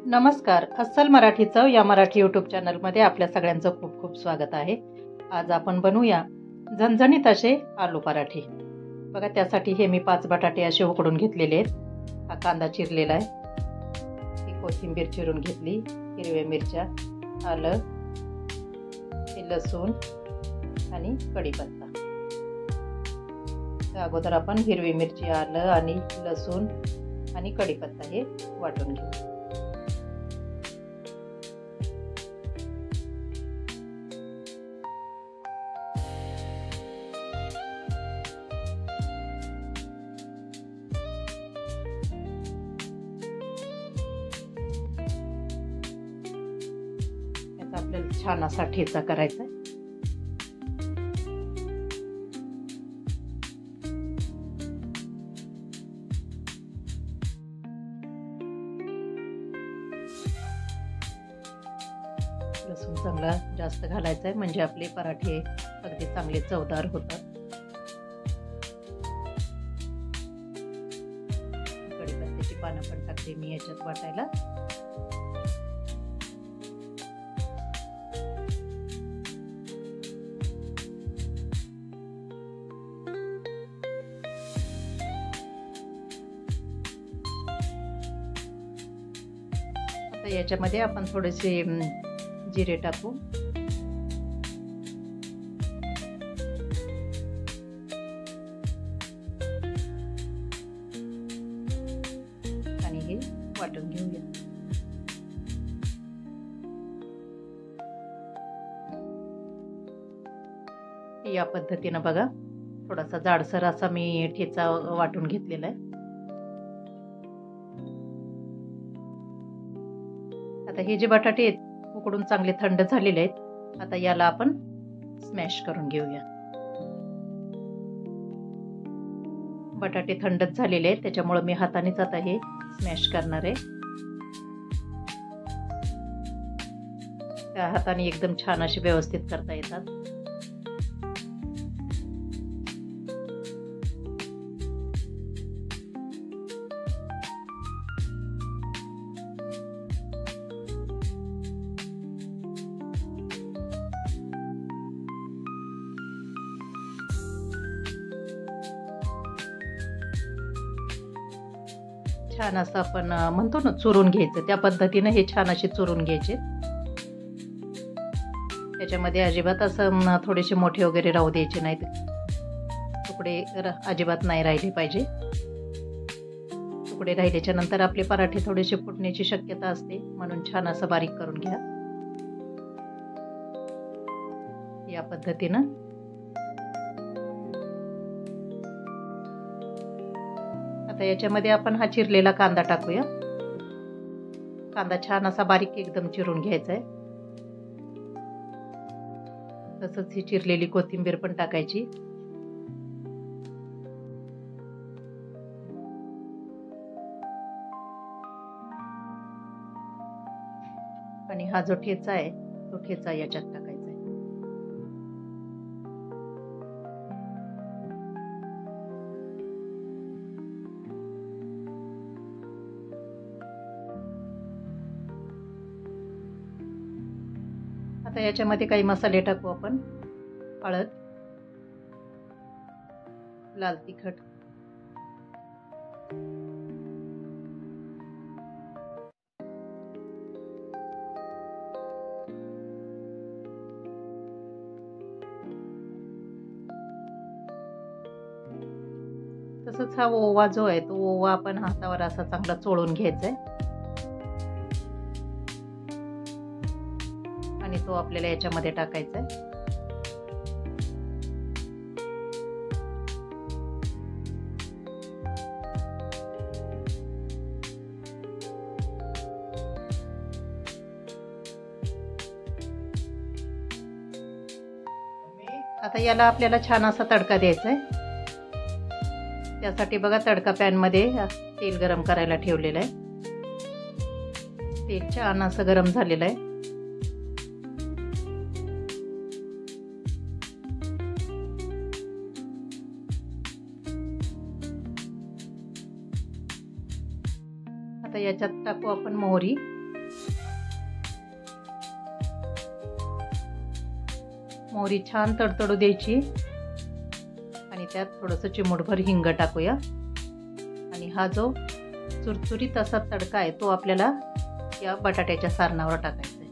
नमस्कार. अस्सल मराठी चव या मराठी यूट्यूब चॅनलमध्ये आपल्या सगळ्यांचं खूप खूप स्वागत आहे. आज आपण बनवूया झणझणीत असे आलू पराठे. बघा, त्यासाठी हे मी 5 बटाटे असे उकडून घेतलेले आहेत. हा कांदा चिरलेला आहे, ही कोथिंबीर चिरून घेतली, हिरव्या मिरच्या, आलं, लसूण आणि कढीपत्ता. त्या अगोदर आपण हिरवी मिरची, आलं आणि लसूण आणि कढीपत्ता हे वाटून घेऊ. आपल्याला छान असा ठेचा करायचा आहे. लसूण चांगला जास्त घालायचा आहे म्हणजे आपले पराठे अगदी चांगले चवदार होतात. कढीपत्त्याची पानं पण टाकते मी याच्यात वाटायला. याच्यामध्ये आपण थोडेसे जिरे टाकू. आणि हे वाटून घेऊया. या पद्धतीनं बघा, थोडासा जाडसर असा मी ठेचा वाटून घेतलेला आहे. आता हे जे बटाटे आहेत उकडून चांगले थंड झालेले आहेत. आता याला आपण स्मॅश करून घेऊया. बटाटे थंडच झालेले आहेत, त्याच्यामुळे मी हातानेच आता हे स्मॅश करणार आहे. त्या हाताने एकदम छान असे व्यवस्थित करता येतात. छान असं आपण म्हणतो ना चुरून घ्यायचं, त्या पद्धतीने हे छान असे चुरून घ्यायचे. त्याच्यामध्ये अजिबात असं थोडेसे मोठे वगैरे राहू द्यायचे नाहीत. तुकडे अजिबात नाही राहिले पाहिजे. तुकडे राहिल्याच्या नंतर आपले पराठे थोडेसे फुटण्याची शक्यता असते, म्हणून छान असं बारीक करून घ्या या पद्धतीनं. आता याच्यामध्ये आपण हा चिरलेला कांदा टाकूया. कांदा छान असा बारीक एकदम चिरून घ्यायचा आहे. तसंच ही चिरलेली कोथिंबीर पण टाकायची. आणि हा जो ठेचा आहे तो ठेचा याच्यात टाकायचा आहे. आता याच्यामध्ये काही मसाले टाकू आपण. हळद, लाल तिखट, तसंच हा ओवा जो आहे तो ओवा आपण हातावर असा चांगला चोळून घ्यायचा आहे आणि तो आपल्याला याच्यामध्ये टाकायचा आहे. आता याला आपल्याला छान असा तडका द्यायचा आहे. त्यासाठी बघा, तडका पॅन मध्ये तेल गरम करायला ठेवलेलं आहे. तेल छान असं गरम झालेलं आहे. आता याच्यात टाकू आपण मोहरी. मोहरी छान तडतडू द्यायची आणि त्यात थोडंसं चिमूटभर हिंग टाकूया आणि हा जो चुरचुरीत असा तडका आहे तो आपल्याला या बटाट्याच्या सारणावर टाकायचा आहे.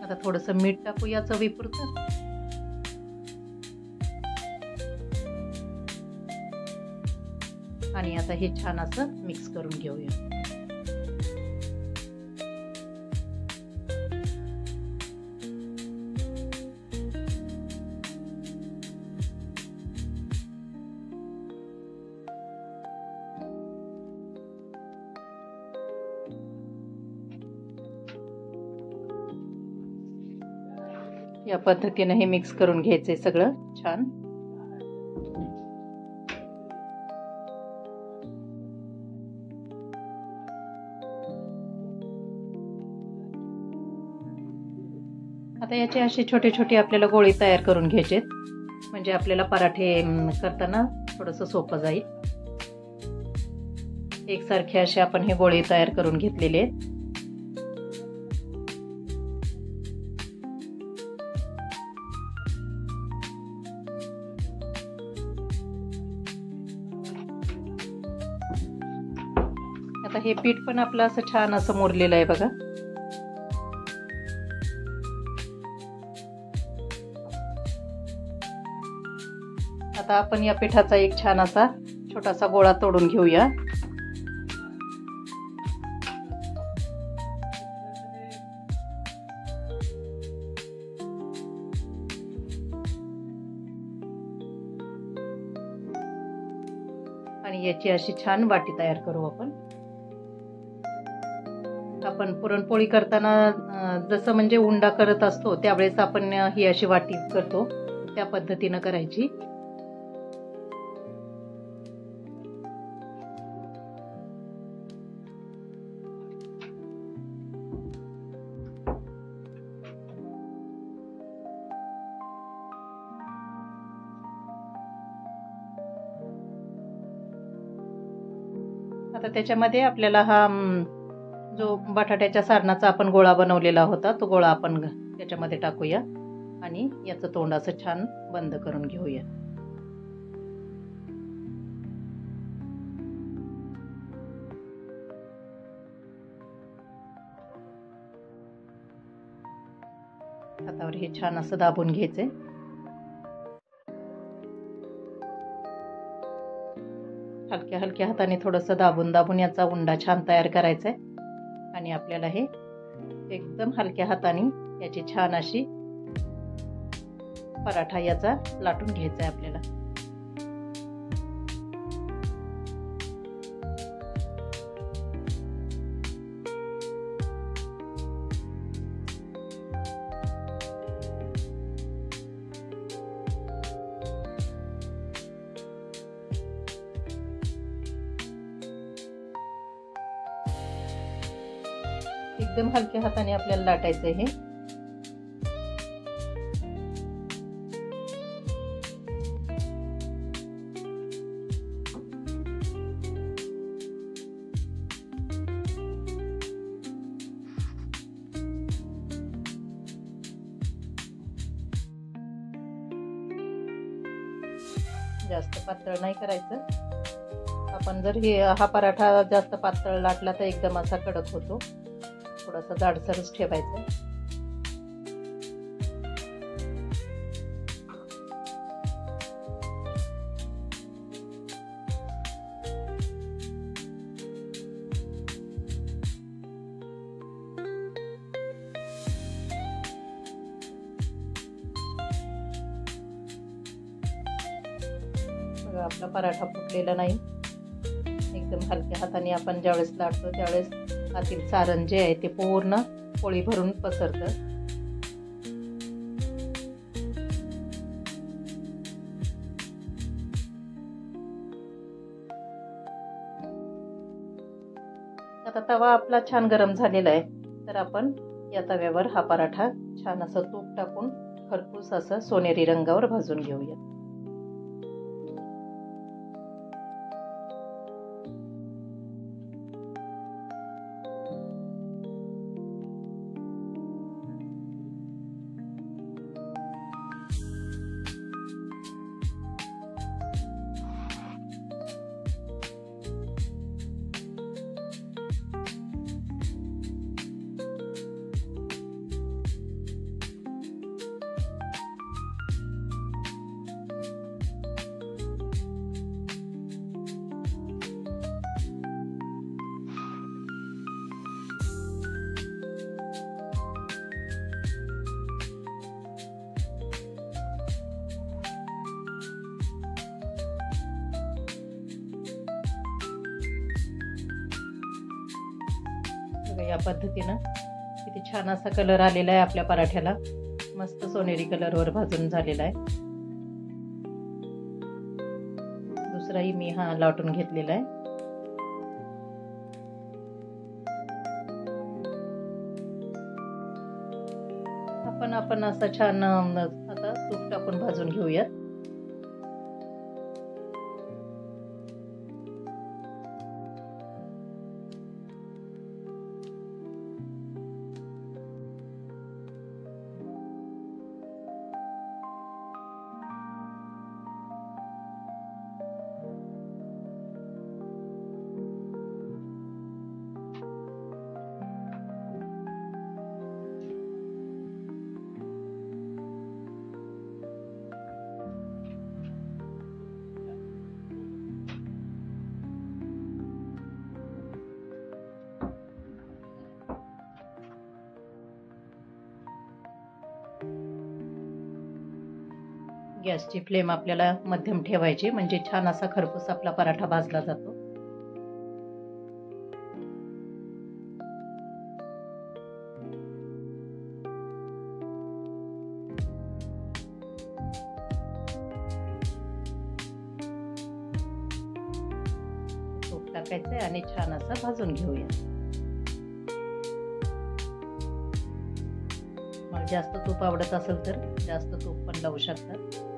आता थोडंसं मीठ टाकूया चवीपुरतं. आणि आता हे छान असं मिक्स करून घेऊया. या पद्धतीने हे मिक्स करून घ्यायचंय सगळं छान. आता याचे असे छोटे छोटे आपल्याला गोळे तयार करून घ्यायचे म्हणजे आपल्याला पराठे करताना थोडंसं सोपं जाईल. एकसारखे असे आपण हे गोळे तयार करून घेतलेले आहेत. आता हे पीठ पण आपलं असं छान असं मुरलेलं आहे बघा. आता आपण या पिठाचा एक छान असा छोटासा गोळा तोडून घेऊया. आणि याची अशी छान वाटी तयार करू आपण. आपण पुरणपोळी करताना जसं म्हणजे उंडा करत असतो त्यावेळेस आपण ही अशी वाटी करतो त्या पद्धतीनं करायची. आता त्याच्यामध्ये आपल्याला हा जो बटाट्याच्या सारणाचा आपण गोळा बनवलेला होता तो गोळा आपण त्याच्यामध्ये टाकूया आणि याचं तोंड असं छान बंद करून घेऊया. हातावर हे छान असं दाबून घ्यायचंय. हलक्या हलक्या हाताने थोडंसं दाबून दाबून याचा उंडा छान तयार करायचा आहे. आणि आपल्याला हे एकदम हलक्या हाताने याची छान अशी पराठा याचा लाटून घ्यायचा आहे आपल्याला. एकदम हलक्या हाताने आपल्याला लाटायचं आहे. जास्त पातळ नाही करायचं. आपण जर हा पराठा जास्त पातळ लाटला तर एकदम असा कडक होतो. थोडासा जाडसरच ठेवायचा. बघा आपला पराठा फुटलेला नाही. एकदम हलक्या हाताने आपण ज्यावेळेस लाटतो त्यावेळेस आतील सारण जे आहे ते पूर्ण पोळी भरून पसरतं. आता तवा आपला छान गरम झालेला आहे तर आपण या तव्यावर हा पराठा छान असं तूप टाकून खरपूस असं सोनेरी रंगावर भाजून घेऊया. बघा या पद्धतीनं किती छान असा कलर आलेला आहे आपल्या पराठ्याला. मस्त सोनेरी कलरवर भाजून झालेला आहे. दुसराही मी हा लाटून घेतलेला आहे. आपण असा छान आता तूप टाकून भाजून घेऊयात. गॅसची फ्लेम आपल्याला मध्यम ठेवायची, म्हणजे छान असा खरपूस आपला पराठा भाजला जातो. तूप टाकायचंय आणि छान असा भाजून घेऊया. मला जास्त तूप आवडत असेल तर जास्त तूप पण लावू शकता.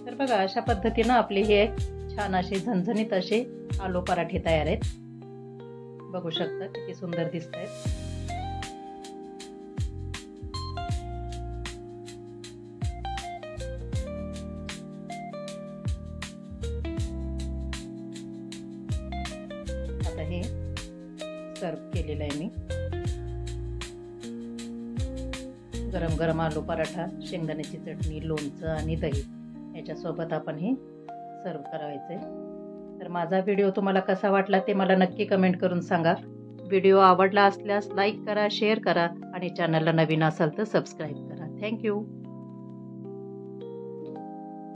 तर बघा अशा पद्धतीनं आपले हे छान असे झणझणीत असे आलू पराठे तयार आहेत. बघू शकता किती सुंदर दिसत आहेत. आता हे सर्व केलेलं आहे मी. गरम गरम आलू पराठा, शेंगदाण्याची चटणी, लोणचं आणि दही याच्यासोबत आपण हे सर्व करायचंय. तर माझा व्हिडिओ तुम्हाला कसा वाटला ते मला नक्की कमेंट करून सांगा. व्हिडिओ आवडला असल्यास लाईक करा, शेअर करा आणि चॅनलला नवीन असाल तर सबस्क्राईब करा. थँक्यू.